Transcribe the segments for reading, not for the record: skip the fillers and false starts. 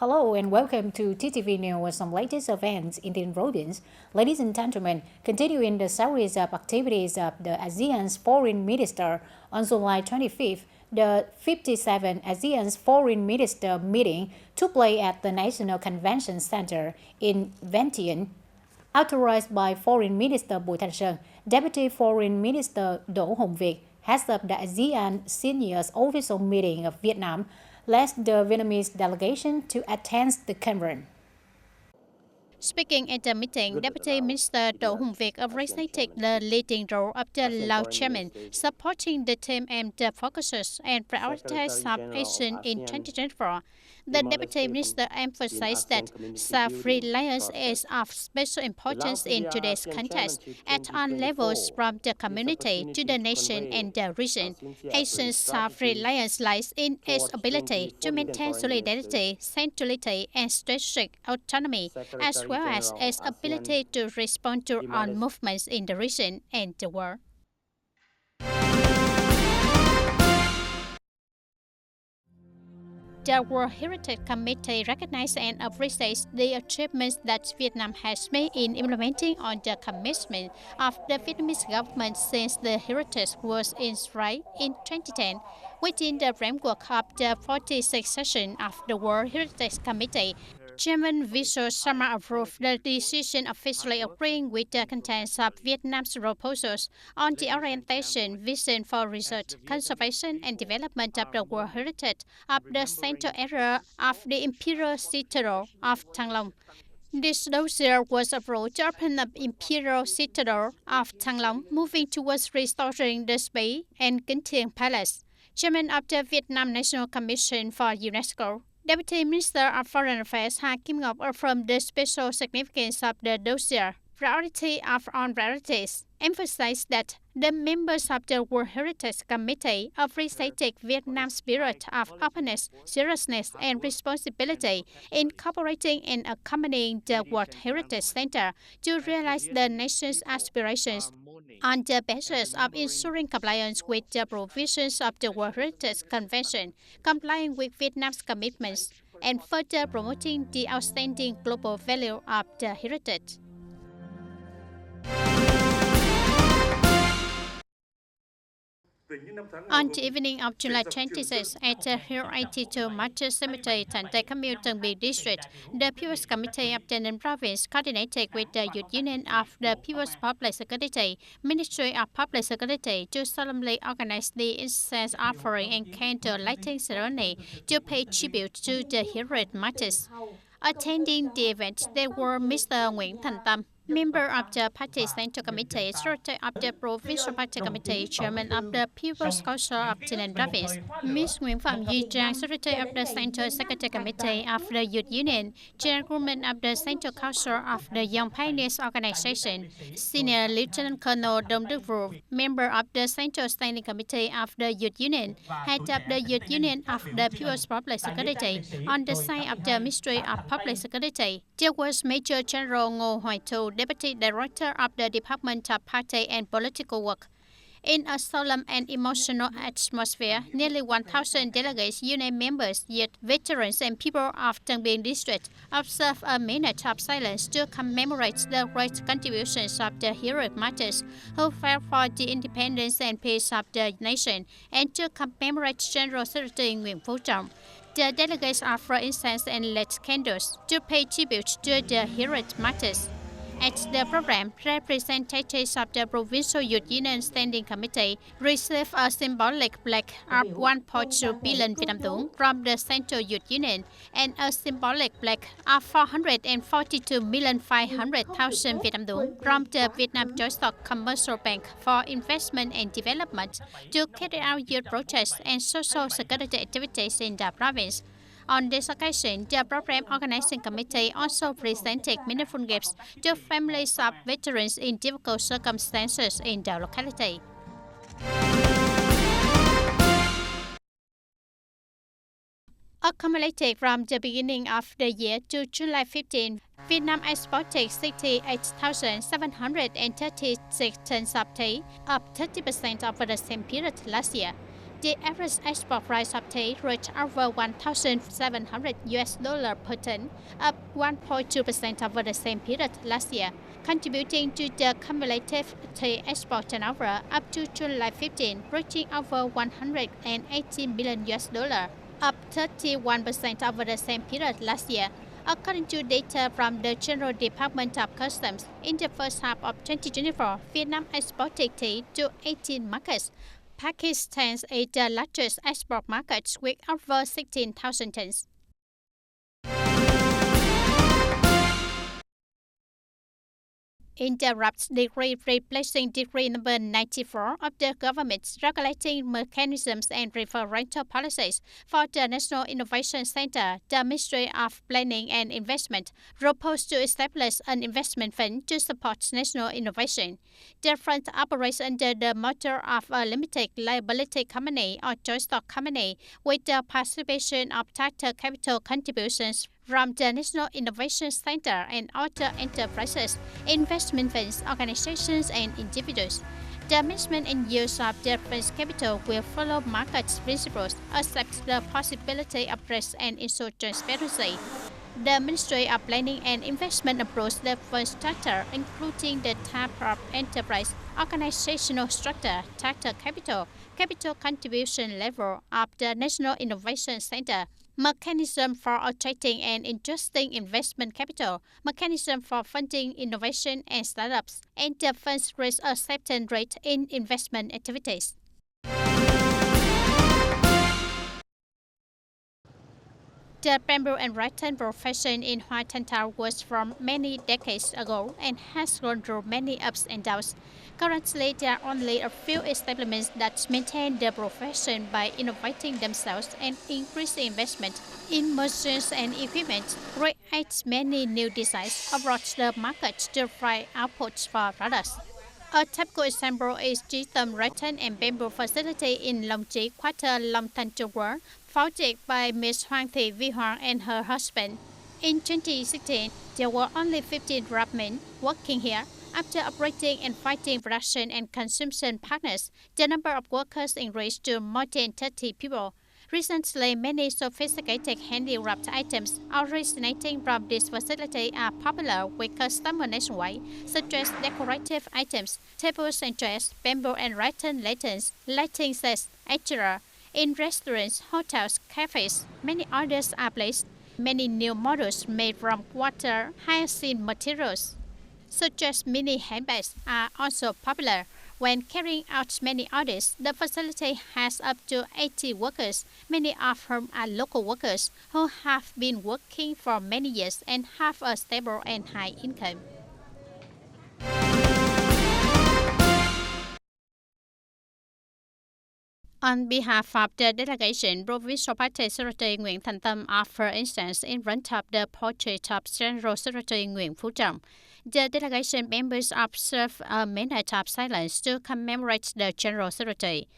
Hello and welcome to TTV News with some latest events in the province. Ladies and gentlemen, continuing the series of activities of the ASEAN's Foreign Minister, on July 25th, the 57th ASEAN's Foreign Minister meeting took place at the National Convention Center in Vientiane. Authorized by Foreign Minister Bùi Thanh Sơn, Deputy Foreign Minister Đỗ Hồng Việt, heads of the ASEAN Seniors Official Meeting of Vietnam, led the Vietnamese delegation to attend the conference. Speaking at the meeting, Deputy Minister Đỗ Hồng Việt appreciated the leading role of the Lao chairman, supporting the team and the focuses and priorities of ASEAN in 2024. The Deputy Minister emphasized that self-reliance is of special importance in today's context at all levels, from the community to the nation and the region. ASEAN's self-reliance lies in its ability to maintain solidarity, centrality, and strategic autonomy, as well as its ability to respond to all movements in the region and the world. The World Heritage Committee recognizes and appreciates the achievements that Vietnam has made in implementing on the commitment of the Vietnamese government since the heritage was enshrined in 2010. Within the framework of the 46th session of the World Heritage Committee, Chairman Vishal Sharma approved the decision officially agreeing with the contents of Vietnam's proposals on the orientation, vision for research, conservation and development of the World Heritage of the central area of the Imperial Citadel of Thăng Long. This dossier was approved to open up Imperial Citadel of Thăng Long, moving towards restoring the space and Kính Thiên Palace. Chairman of the Vietnam National Commission for UNESCO, Deputy Minister of Foreign Affairs Ha Kim Ngọc affirmed the special significance of the dossier, priority of all priorities, emphasized that the members of the World Heritage Committee appreciated Vietnam's spirit of openness, seriousness, and responsibility in cooperating and accompanying the World Heritage Center to realize the nation's aspirations on the basis of ensuring compliance with the provisions of the World Heritage Convention, complying with Vietnam's commitments, and further promoting the outstanding global value of the heritage. On the evening of July 26, at the Hill 82 Martyr Cemetery, Thành Tây Commune, Tân Bình District, the People's Committee of the Ninh Province, coordinated with the Youth Union of the People's Public Security, Ministry of Public Security, to solemnly organize the incense offering and candle lighting ceremony to pay tribute to the heroic martyrs. Attending the event, there were Mr. Nguyễn Thành Tâm, member of the Party Central Committee, Secretary of the Provincial Party Committee, Chairman of the People's Council of the Ninh Province, Ms. Nguyễn Phạm Duy Trang, Secretary of the Central Secretary Committee of the Youth Union, Chairwoman of the Central Council of the Young Pioneers Organization, Senior Lieutenant Colonel Đông Đức Vũ, member of the Central Standing Committee of the Youth Union, head of the Youth Union of the People's Public Security. On the side of the Ministry of Public Security, there was Major General Ngô Hoài Thu, Deputy Director of the Department of Party and Political Work. In a solemn and emotional atmosphere, nearly 1,000 delegates, union members, youth, veterans, and people of Tân Bình District observed a minute of silence to commemorate the great contributions of the heroic martyrs who fought for the independence and peace of the nation, and to commemorate General Secretary Nguyễn Phú Trọng. The delegates offered incense and lit candles to pay tribute to the heroic martyrs. At the program, representatives of the Provincial Youth Union Standing Committee received a symbolic plaque of 1.2 billion Vietnam Dong from the Central Youth Union and a symbolic plaque of 442,500,000 Vietnam Dong from the Vietnam Joint Stock Commercial Bank for Investment and Development to carry out youth projects and social security activities in the province. On this occasion, the Program Organizing Committee also presented meaningful gifts to families of veterans in difficult circumstances in the locality. Accumulated from the beginning of the year to July 15, Vietnam exported 68,736 tons of tea, up 30% over the same period last year. The average export price of tea reached over $1,700 per ton, up 1.2% over the same period last year, contributing to the cumulative tea export turnover up to July 15, reaching over $180 million, up 31% over the same period last year. According to data from the General Department of Customs, in the first half of 2024, Vietnam exported tea to 18 markets. Pakistan is the largest export market with over 16,000 tons. Interrupts decree replacing decree number 94 of the government's regulating mechanisms and referential policies for the National Innovation Center. The Ministry of Planning and Investment proposed to establish an investment fund to support national innovation. The fund operates under the motto of a limited liability company or joint stock company with the participation of tax capital contributions from the National Innovation Center and other enterprises, investment funds, organizations, and individuals. The management and use of the fund's capital will follow market principles, accept the possibility of risk, and ensure transparency. The Ministry of Planning and Investment approves the fund structure, including the type of enterprise, organizational structure, tax capital, capital contribution level of the National Innovation Center, mechanism for attracting and interesting investment capital, mechanism for funding innovation and startups, and the fund's risk acceptance rate in investment activities. The bamboo and rattan profession in Hoa Thanh Thao was from many decades ago and has gone through many ups and downs. Currently, there are only a few establishments that maintain the profession by innovating themselves and increasing investment in machines and equipment, create many new designs, approach the market to find outputs for products. A typical example is Chitam Rattan and Bamboo Facility in Long Chi, Quarter Long Thanh Trung Quốc, founded by Ms. Hoàng Thị Vi Hoàng and her husband. In 2016, there were only 15 craftsmen working here. After operating and finding production and consumption partners, the number of workers increased to more than 30 people. Recently, many sophisticated handicraft items originating from this facility are popular with customers nationwide, such as decorative items, tables and chairs, bamboo and rattan lanterns, lighting sets, etc. In restaurants, hotels, cafes, many orders are placed. Many new models made from water hyacinth materials, such as mini handbags, are also popular. When carrying out many orders, the facility has up to 80 workers, many of whom are local workers who have been working for many years and have a stable and high income. On behalf of the delegation, Provincial Party Secretary Nguyễn Thành Tâm offered instance in front of the portrait of General Secretary Nguyễn Phú Trọng. The delegation members observed a minute of silence to commemorate the General Secretary.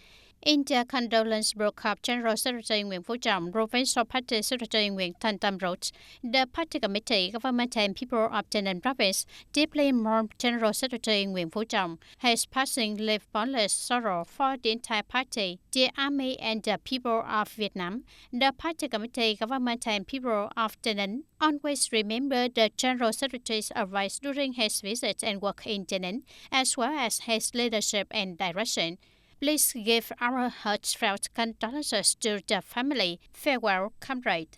In the condolence book of General Secretary Nguyễn Phú Trọng, Provincial Party Secretary Nguyễn Thành Tâm wrote, "The party committee, government and people of Tây Ninh province deeply mourn General Secretary Nguyễn Phú Trọng. His passing left boundless sorrow for the entire party, the army and the people of Vietnam. The party committee, government and people of Tây Ninh always remember the General Secretary's advice during his visit and work in Tây Ninh, as well as his leadership and direction. Please give our heartfelt condolences to the family. Farewell, comrade."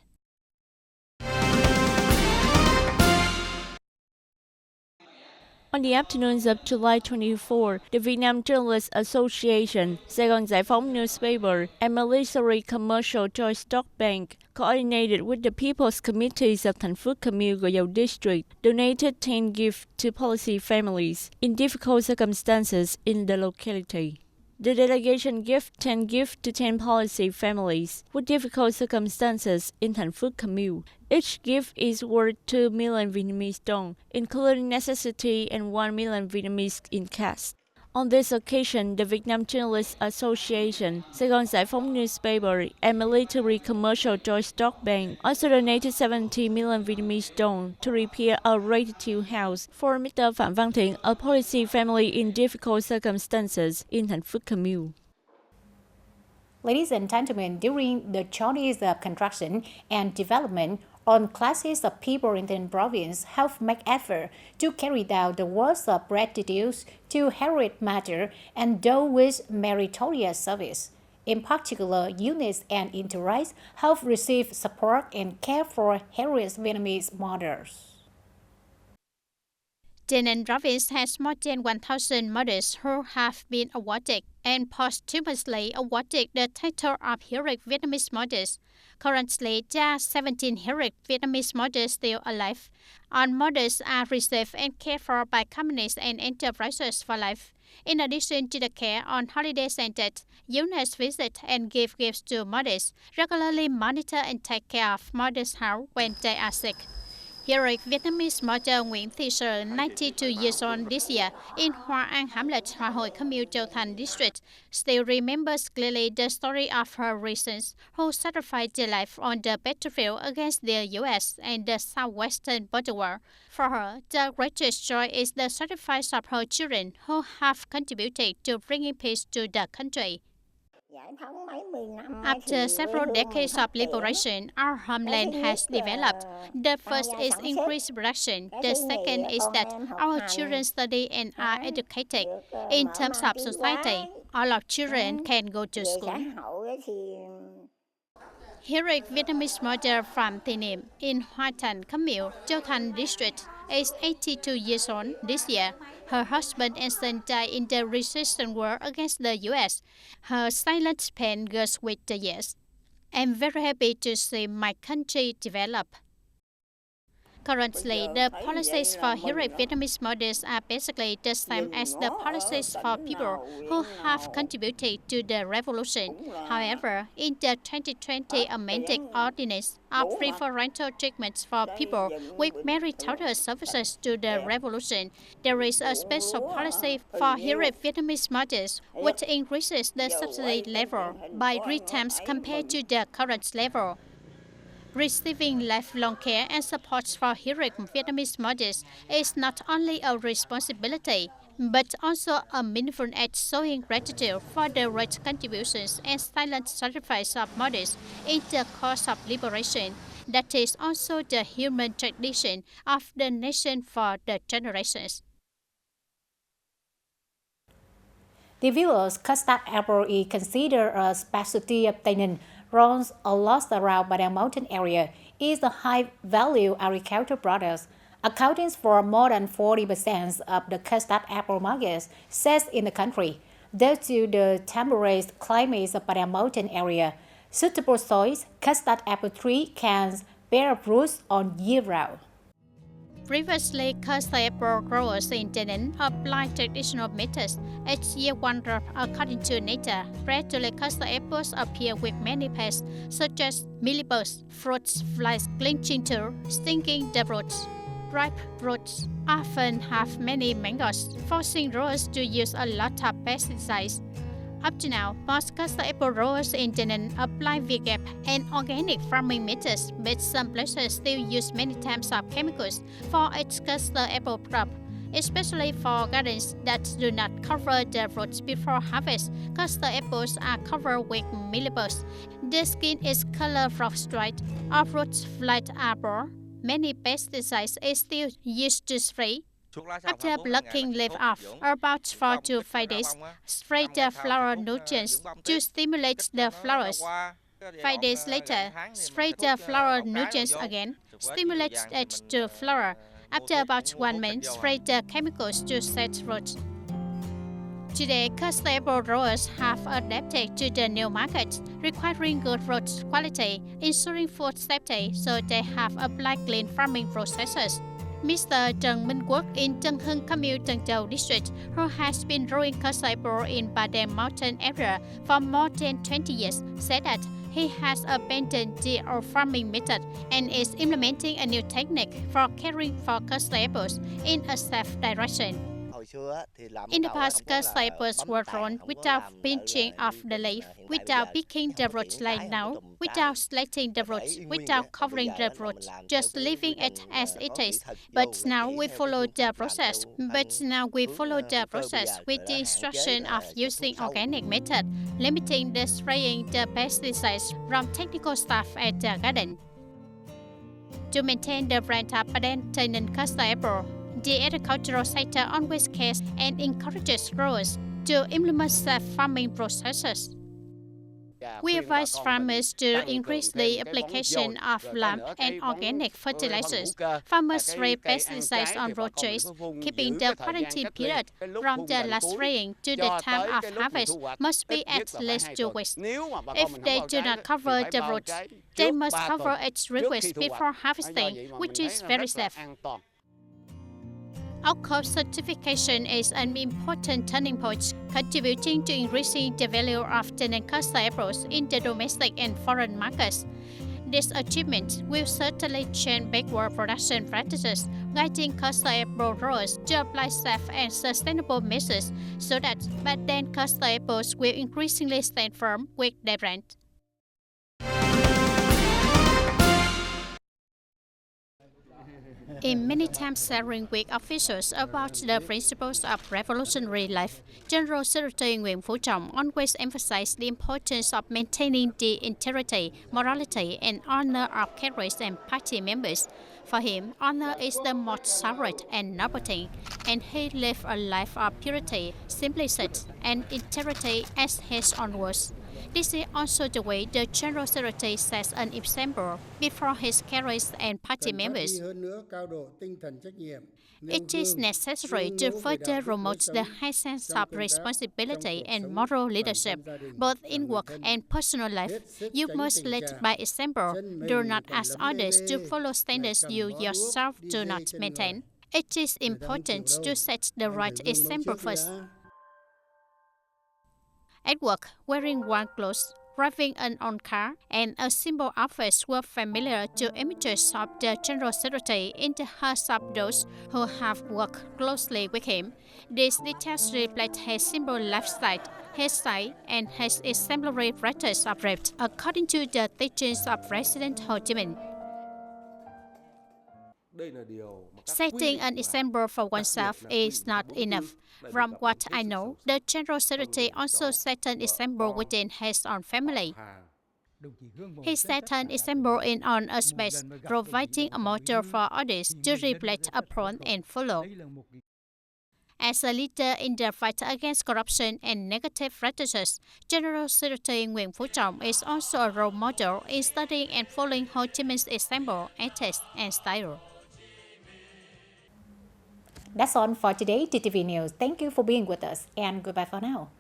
On the afternoons of July 24, the Vietnam Journalists Association, Sài Gòn Giải phóng newspaper, and Military Commercial Joint Stock Bank, coordinated with the People's Committees of Thành Phước Commune Gò Dầu District, donated 10 gifts to policy families in difficult circumstances in the locality. The delegation gave 10 gifts to 10 policy families with difficult circumstances in Thành Phước Commune. Each gift is worth 2 million Vietnamese dong, including necessity, and 1 million Vietnamese in cash. On this occasion, the Vietnam Journalists Association, Sài Gòn Giải phóng newspaper, and Military Commercial Joint Stock Bank also donated 70 million Vietnamese dong to repair a rated house for Mr. Phạm Văn Thiện, a policy family in difficult circumstances in Thành Phước Commune. Ladies and gentlemen, during the Chinese construction and development, all classes of people in the province have made effort to carry out the works of gratitude to Heritage Matter and those with meritorious service. In particular, units and interests have received support and care for Heritage Vietnamese mothers. Tay Ninh province has more than 1,000 mothers who have been awarded and posthumously awarded the title of Heroic Vietnamese Mothers. Currently, there are 17 heroic Vietnamese mothers still alive. All mothers are received and cared for by companies and enterprises for life. In addition to the care on holiday centers, units visit and give gifts to mothers, regularly monitor and take care of mothers' health when they are sick. Heroic Vietnamese mother Nguyễn Thị Sở, 92 years old this year, in Hoa An Hamlet, Hoa Hội Commune, Châu Thành District, still remembers clearly the story of her recents who sacrificed their life on the battlefield against the U.S. and the southwestern border war. For her, the greatest joy is the sacrifice of her children who have contributed to bringing peace to the country. After several decades of liberation, our homeland has developed. The first is increased production. The second is that our children study and are educated. In terms of society, all our children can go to school. Heroic Vietnamese mother from TayNinhTV in Hoa Thành Commune, Châu Thành District, is 82 years old this year. Her husband and son died in the resistance war against the U.S. Her silent pain goes with the years. I'm very happy to see my country develop. Currently, the policies for heroic Vietnamese mothers are basically the same as the policies for people who have contributed to the revolution. However, in the 2020 amended ordinance of preferential treatments for people with meritorious services to the revolution, there is a special policy for heroic Vietnamese mothers, which increases the subsidy level by 3 times compared to the current level. Receiving lifelong care and support for heroic Vietnamese mothers is not only a responsibility, but also a meaningful act showing gratitude for the great contributions and silent sacrifice of mothers in the cause of liberation. That is also the human tradition of the nation for the generations. The viewers, custard apple is considered a specialty of Tây Ninh, runs a lot around by the mountain area, is a high-value agricultural product, accounting for more than 40% of the custard apple markets set in the country. Due to the temperate climate of the mountain area, suitable soils, custard apple tree can bear fruits on year-round. Previously, custard apple growers in Tay Ninh applied traditional methods. Each year one crop according to nature. Gradually, custard apples appear with many pests, such as mealybugs, fruit flies clinging to, stinging the fruits. Ripe fruits often have many mangoes, forcing growers to use a lot of pesticides. Up to now, most custard apple growers in Tay Ninh apply VGAP and organic farming methods, but some places still use many types of chemicals for its custard apple crop, especially for gardens that do not cover the fruits before harvest. Custard apples are covered with mealybugs. The skin is colored frost-white, or fruits flies are brown. Many pesticides are still used to spray. After plucking leaf off, about 4 to 5 days, spray the flower nutrients to stimulate the flowers. 5 days later, spray the flower nutrients again, stimulate it to flower. After about 1 month, spray the chemicals to set fruit. Today, custard apple growers have adapted to the new market, requiring good fruit quality, ensuring food safety, so they have applied clean farming processes. Mr. Trần Minh Quốc in Tân Hưng Commune, Tân Châu District, who has been growing custard apple in Ba Đen mountain area for more than 20 years, said that he has abandoned the old farming method and is implementing a new technique for caring for custard apples in a safe direction. In the past, cast labels were drawn without pinching off the leaf, without picking the root like now, without slating the roots, without covering the roots, just leaving it as it is. But now we follow the process. With the instruction of using organic method, limiting the spraying the pesticides from technical staff at the garden. To maintain the brand of TayNinhTV, the agricultural sector always cares and encourages growers to implement safe farming processes. We advise farmers to increase the application of lime and organic fertilizers. Farmers spray pesticides on root trees, keeping the quarantine period from the last spraying to the time of harvest must be at least 2 weeks. If they do not cover the roots, they must cover its 3 weeks before harvesting, which is very safe. Outcome certification is an important turning point, contributing to increasing the value of TayNinhTV in the domestic and foreign markets. This achievement will certainly change backward production practices, guiding custard growers to apply safe and sustainable measures so that by then custard will increasingly stand firm with their brand. In many times sharing with officials about the principles of revolutionary life, General Secretary Nguyễn Phú Trọng always emphasized the importance of maintaining the integrity, morality, and honor of cadres and party members. For him, honor is the most sacred and noble thing, and he lived a life of purity, simplicity, and integrity as his own words. This is also the way the General Secretary sets an example before his cadres and party members. It is necessary to further promote the high sense of responsibility and moral leadership, both in work and personal life. You must lead by example. Do not ask others to follow standards you yourself do not maintain. It is important to set the right example first. At work, wearing warm clothes, driving an own car, and a simple office were familiar to images of the General Secretary in the hearts of those who have worked closely with him. These details reflect his simple lifestyle, his style, and his exemplary practice of life, according to the teachings of President Ho Chi Minh. Setting an example for oneself is not enough. From what I know, the General Secretary also set an example within his own family. He set an example in all aspects, providing a model for others to reflect upon and follow. As a leader in the fight against corruption and negative practices, General Secretary Nguyễn Phú Trọng is also a role model in studying and following Ho Chi Minh's example, ethics, and style. That's all for today, TTV News. Thank you for being with us, and goodbye for now.